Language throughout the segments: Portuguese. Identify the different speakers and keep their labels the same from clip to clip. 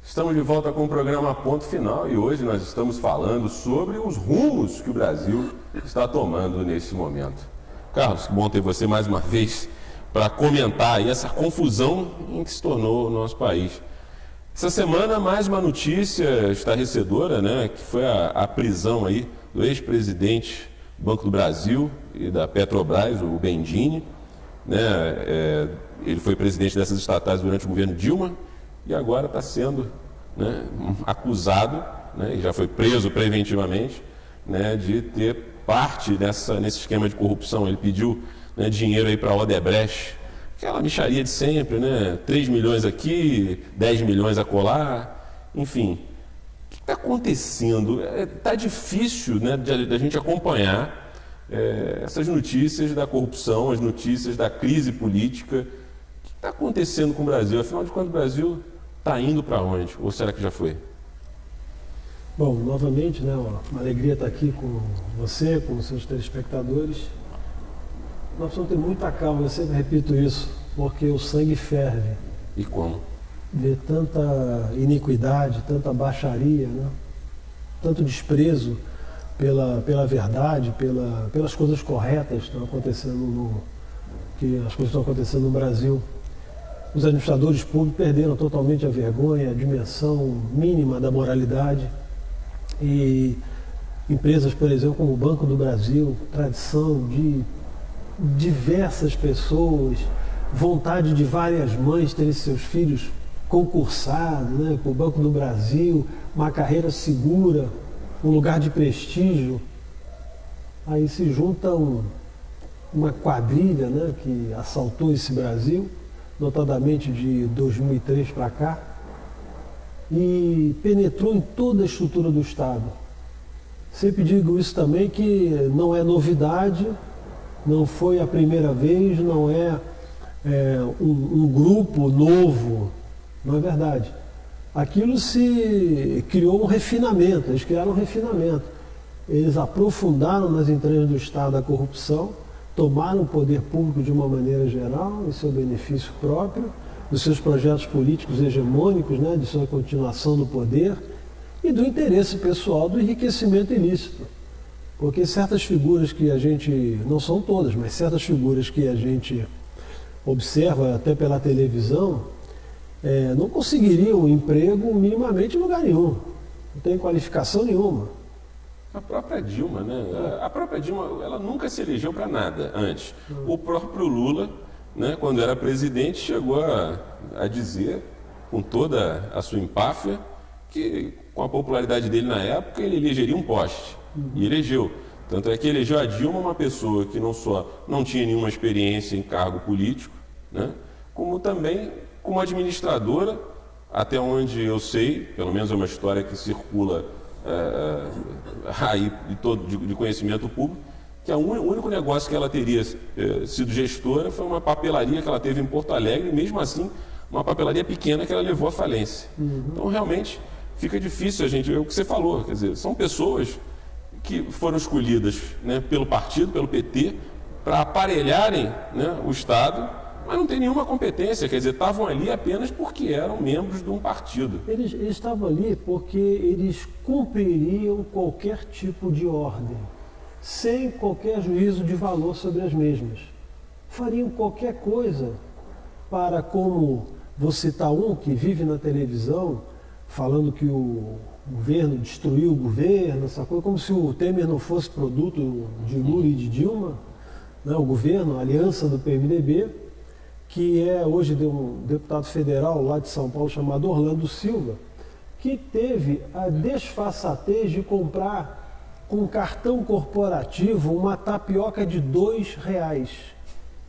Speaker 1: Estamos de volta com o programa Ponto Final e hoje nós estamos falando sobre os rumos que o Brasil está tomando nesse momento. Carlos, que bom ter você mais uma vez para comentar aí essa confusão em que se tornou o nosso país. Essa semana, mais uma notícia estarrecedora, né, que foi a prisão aí do ex-presidente do Banco do Brasil e da Petrobras, o Bendini. Né, ele foi presidente dessas estatais durante o governo Dilma e agora está sendo, né, acusado, né, e já foi preso preventivamente, né, de ter parte nesse esquema de corrupção. Ele pediu, né, dinheiro aí para a Odebrecht, aquela mixaria de sempre, né, 3 milhões aqui, 10 milhões acolá, enfim. O que está acontecendo? Está difícil, né, da gente acompanhar essas notícias da corrupção, as notícias da crise política. O que está acontecendo com o Brasil? Afinal de contas, o Brasil está indo para onde? Ou será que já foi?
Speaker 2: Bom, novamente, né, uma alegria estar aqui com você, com os seus telespectadores. Nós precisamos ter muita calma, eu sempre repito isso, porque o sangue ferve.
Speaker 1: E como?
Speaker 2: Ver tanta iniquidade, tanta baixaria, né? Tanto desprezo pela verdade, pelas coisas corretas que estão acontecendo no Brasil. Os administradores públicos perderam totalmente a vergonha, a dimensão mínima da moralidade. E empresas, por exemplo, como o Banco do Brasil, tradição de diversas pessoas, vontade de várias mães terem seus filhos concursados, né, para o Banco do Brasil, uma carreira segura, um lugar de prestígio. Aí se junta uma quadrilha, né, que assaltou esse Brasil, notadamente de 2003 para cá, e penetrou em toda a estrutura do Estado. Sempre digo isso também, que não é novidade, não foi a primeira vez, não é, um grupo novo, não é verdade. Aquilo se criou um refinamento, eles criaram um refinamento. Eles aprofundaram nas entranhas do Estado a corrupção, tomaram o poder público de uma maneira geral, em seu benefício próprio, dos seus projetos políticos hegemônicos, né, de sua continuação no poder e do interesse pessoal do enriquecimento ilícito. Porque certas figuras que a gente, não são todas, mas certas figuras que a gente observa até pela televisão, não conseguiriam um emprego minimamente em lugar nenhum. Não tem qualificação nenhuma.
Speaker 1: A própria Dilma, né? A própria Dilma, ela nunca se elegeu para nada antes. O próprio Lula, né, quando era presidente, chegou a dizer, com toda a sua empáfia, que com a popularidade dele na época, ele elegeria um poste. E elegeu. Tanto é que elegeu a Dilma, uma pessoa que não só não tinha nenhuma experiência em cargo político, né, como também como administradora, até onde eu sei, pelo menos é uma história que circula aí de conhecimento público, que o único negócio que ela teria sido gestora foi uma papelaria que ela teve em Porto Alegre, e mesmo assim, uma papelaria pequena que ela levou à falência. Então, realmente, fica difícil a gente, é o que você falou, quer dizer, são pessoas que foram escolhidas, né, pelo partido, pelo PT, para aparelharem, né, o Estado, mas não tem nenhuma competência, quer dizer, estavam ali apenas porque eram membros de um partido.
Speaker 2: Eles estavam ali porque eles cumpririam qualquer tipo de ordem, sem qualquer juízo de valor sobre as mesmas. Fariam qualquer coisa para, como vou citar um que vive na televisão, falando que o governo destruiu o governo, essa coisa, como se o Temer não fosse produto de Lula e de Dilma, né, o governo, a aliança do PMDB, que é hoje de um deputado federal lá de São Paulo chamado Orlando Silva, que teve a desfaçatez de comprar com cartão corporativo uma tapioca de R$2.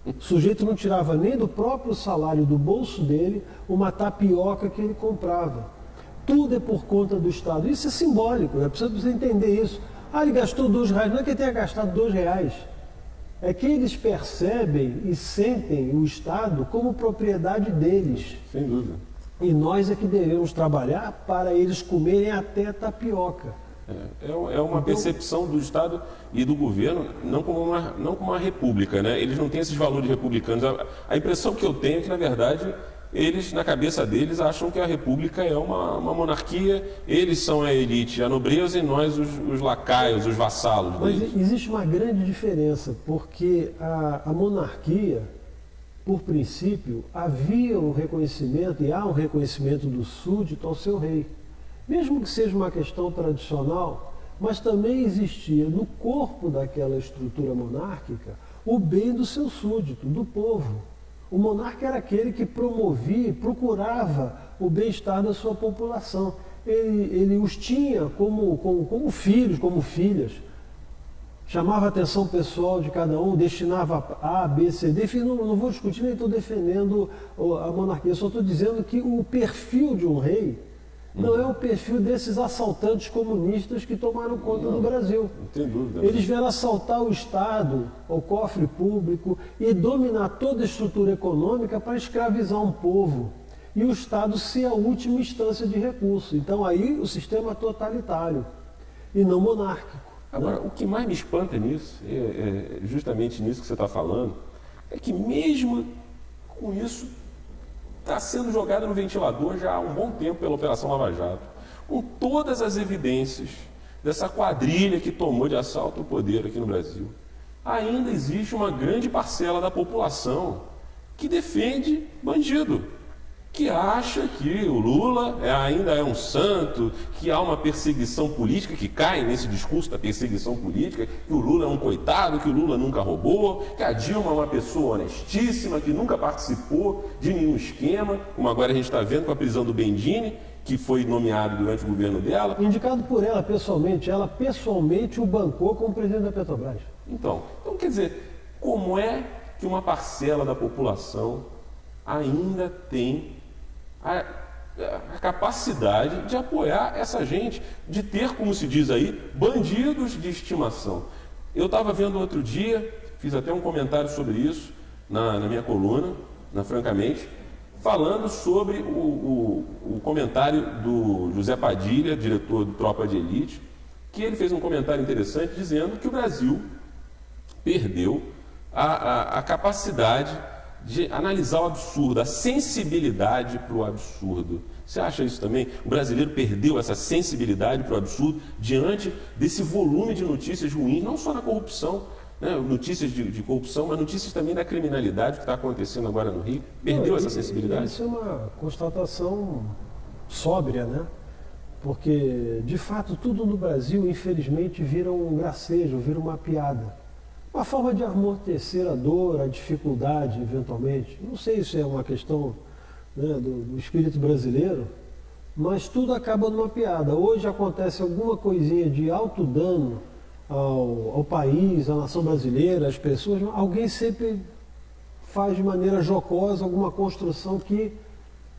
Speaker 2: O sujeito não tirava nem do próprio salário do bolso dele uma tapioca que ele comprava. Tudo é por conta do Estado. Isso é simbólico, é preciso você entender isso. Ah, ele gastou R$2, não é que ele tenha gastado R$2. É que eles percebem e sentem o Estado como propriedade deles.
Speaker 1: Sem dúvida.
Speaker 2: E nós é que devemos trabalhar para eles comerem até tapioca.
Speaker 1: É uma percepção do Estado e do governo, não como uma república, né? Eles não têm esses valores republicanos. A impressão que eu tenho é que, na verdade, eles, na cabeça deles, acham que a república é uma monarquia, eles são a elite, a nobreza, e nós os lacaios, os vassalos
Speaker 2: Mas
Speaker 1: deles.
Speaker 2: existe uma grande diferença, porque a monarquia, por princípio, havia um reconhecimento, e há um reconhecimento do súdito ao seu rei. Mesmo que seja uma questão tradicional, mas também existia no corpo daquela estrutura monárquica o bem do seu súdito, do povo. O monarca era aquele que promovia, procurava o bem-estar da sua população. Ele os tinha como filhos, como filhas. Chamava a atenção pessoal de cada um, destinava A, B, C, D. Enfim, não vou discutir, nem estou defendendo a monarquia. Só estou dizendo que o perfil de um rei não é o perfil desses assaltantes comunistas que tomaram conta do Brasil.
Speaker 1: Não tem dúvida.
Speaker 2: Eles vieram assaltar o Estado, o cofre público e dominar toda a estrutura econômica para escravizar um povo. E o Estado ser a última instância de recurso. Então aí o sistema é totalitário e não monárquico.
Speaker 1: Agora, o que mais me espanta nisso, justamente nisso que você está falando, é que mesmo com isso, está sendo jogada no ventilador já há um bom tempo pela Operação Lava Jato, com todas as evidências dessa quadrilha que tomou de assalto o poder aqui no Brasil. Ainda existe uma grande parcela da população que defende bandido, que acha que o Lula ainda é um santo, que há uma perseguição política, que cai nesse discurso da perseguição política, que o Lula é um coitado, que o Lula nunca roubou, que a Dilma é uma pessoa honestíssima, que nunca participou de nenhum esquema, como agora a gente está vendo com a prisão do Bendini, que foi nomeado durante o governo dela.
Speaker 2: Indicado por ela pessoalmente o bancou como presidente da Petrobras.
Speaker 1: Então, quer dizer, como é que uma parcela da população ainda tem a capacidade de apoiar essa gente, de ter, como se diz aí, bandidos de estimação? Eu estava vendo outro dia, fiz até um comentário sobre isso na minha coluna, Francamente, falando sobre o comentário do José Padilha, diretor do Tropa de Elite, que ele fez um comentário interessante dizendo que o Brasil perdeu a capacidade de analisar o absurdo, a sensibilidade para o absurdo. Você acha isso também? O brasileiro perdeu essa sensibilidade para o absurdo diante desse volume de notícias ruins, não só na corrupção, né? Notícias de corrupção, mas notícias também da criminalidade que está acontecendo agora no Rio. Perdeu essa sensibilidade?
Speaker 2: Isso é uma constatação sóbria, né? Porque, de fato, tudo no Brasil, infelizmente, vira um gracejo, vira uma piada. Uma forma de amortecer a dor, a dificuldade, eventualmente. Não sei se é uma questão, né, do espírito brasileiro, mas tudo acaba numa piada. Hoje acontece alguma coisinha de alto dano ao país, à nação brasileira, às pessoas. Alguém sempre faz de maneira jocosa alguma construção que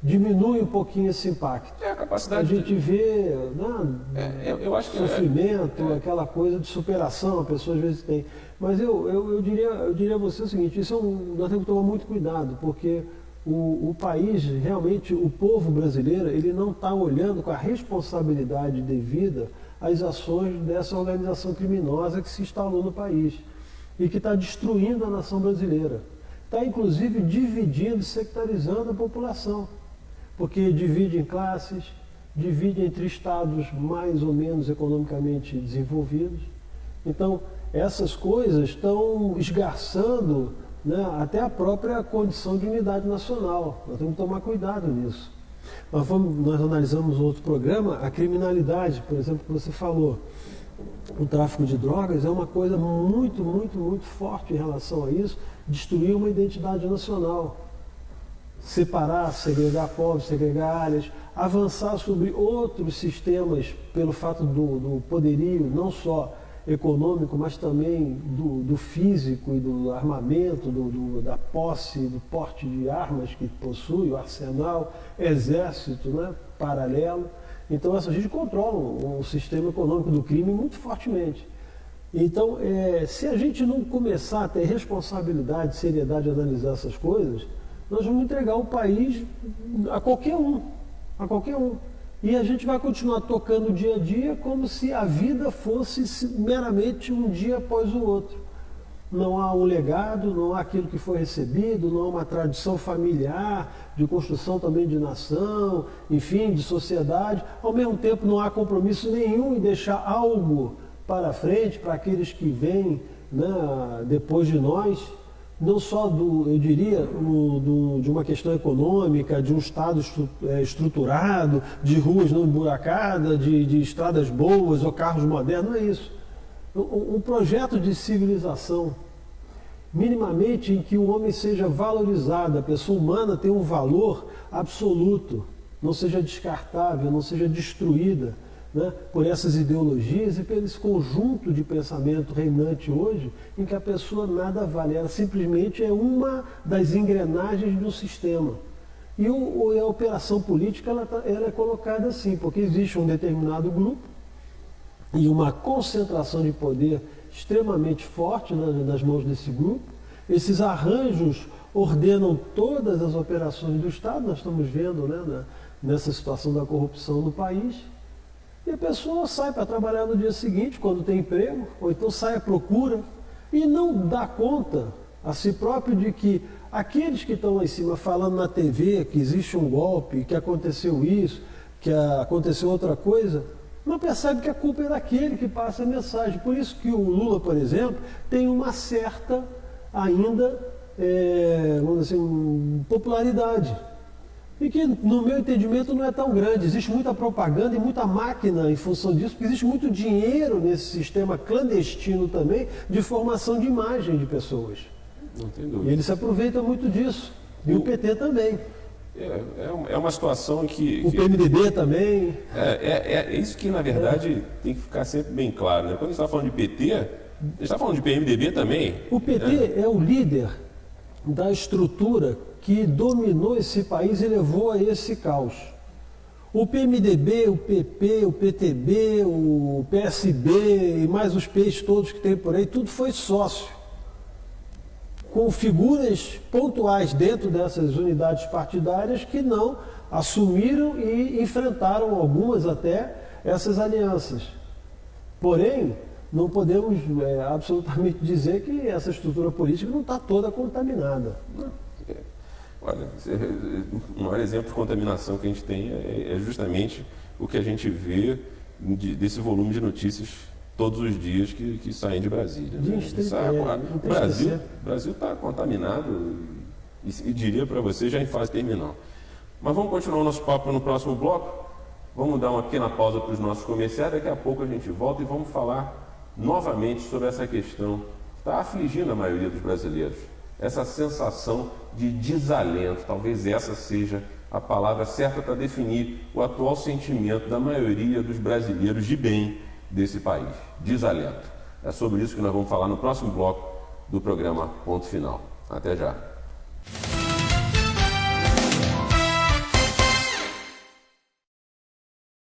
Speaker 2: diminui um pouquinho esse impacto.
Speaker 1: É a capacidade
Speaker 2: a gente vê, né,
Speaker 1: eu acho que
Speaker 2: sofrimento, aquela coisa de superação, a pessoa às vezes tem. Mas eu diria a você o seguinte, nós temos que tomar muito cuidado, porque o país, realmente, o povo brasileiro, ele não está olhando com a responsabilidade devida às ações dessa organização criminosa que se instalou no país e que está destruindo a nação brasileira. Está, inclusive, dividindo, sectarizando a população, porque divide em classes, divide entre estados mais ou menos economicamente desenvolvidos. Então, essas coisas estão esgarçando, né, até a própria condição de unidade nacional. Nós temos que tomar cuidado nisso. Nós analisamos outro programa, a criminalidade, por exemplo, que você falou. O tráfico de drogas é uma coisa muito, muito, muito forte em relação a isso, destruir uma identidade nacional. Separar, segregar povos, segregar áreas, avançar sobre outros sistemas pelo fato do poderio, não só econômico, mas também do físico e do armamento, da posse, do porte de armas que possui, o arsenal, exército, né, paralelo. Então, essa gente controla o sistema econômico do crime muito fortemente. Então, se a gente não começar a ter responsabilidade, seriedade de analisar essas coisas, nós vamos entregar o país a qualquer um, E a gente vai continuar tocando dia a dia como se a vida fosse meramente um dia após o outro. não há um legado, não há aquilo que foi recebido, não há uma tradição familiar, de construção também de nação, enfim, de sociedade. Ao mesmo tempo, não há compromisso nenhum em deixar algo para frente, para aqueles que vêm, né, depois de nós, não só eu diria, de uma questão econômica, de um Estado estruturado, de ruas não emburacadas, de estradas boas ou carros modernos, não é isso. Um projeto de civilização, minimamente em que o homem seja valorizado, a pessoa humana tenha um valor absoluto, não seja descartável, não seja destruída, né, por essas ideologias e por esse conjunto de pensamento reinante hoje, em que a pessoa nada vale, ela simplesmente é uma das engrenagens do sistema. E a operação política ela é colocada assim, porque existe um determinado grupo e uma concentração de poder extremamente forte nas mãos desse grupo. Esses arranjos ordenam todas as operações do Estado, nós estamos vendo, né, nessa situação da corrupção no país. E a pessoa sai para trabalhar no dia seguinte, quando tem emprego, ou então sai à procura, e não dá conta a si próprio de que aqueles que estão lá em cima falando na TV que existe um golpe, que aconteceu isso, que aconteceu outra coisa, não percebe que a culpa é daquele que passa a mensagem. Por isso que o Lula, por exemplo, tem uma certa ainda, vamos dizer assim, popularidade. E que, no meu entendimento, não é tão grande. Existe muita propaganda e muita máquina em função disso, porque existe muito dinheiro nesse sistema clandestino também de formação de imagem de pessoas.
Speaker 1: Não tem dúvida.
Speaker 2: E ele se aproveita muito disso. E o PT também.
Speaker 1: É uma situação que...
Speaker 2: O PMDB também.
Speaker 1: É isso que, na verdade, tem que ficar sempre bem claro, né? Quando a gente está falando de PT, a gente está falando de PMDB também.
Speaker 2: O PT é o líder da estrutura que dominou esse país e levou a esse caos. O PMDB, o PP, o PTB, o PSB e mais os P's todos que tem por aí, tudo foi sócio, com figuras pontuais dentro dessas unidades partidárias que não assumiram e enfrentaram algumas até essas alianças. Porém, não podemos absolutamente dizer que essa estrutura política não está toda contaminada.
Speaker 1: Olha, o maior exemplo de contaminação que a gente tem é justamente o que a gente vê desse volume de notícias todos os dias que saem de Brasília. Né? O Brasil está contaminado e diria para você já em fase terminal. Mas vamos continuar o nosso papo no próximo bloco. Vamos dar uma pequena pausa para os nossos comerciais. Daqui a pouco a gente volta e vamos falar novamente sobre essa questão que está afligindo a maioria dos brasileiros. Essa sensação de desalento, talvez essa seja a palavra certa para definir o atual sentimento da maioria dos brasileiros de bem desse país, desalento. É sobre isso que nós vamos falar no próximo bloco do programa Ponto Final. Até já.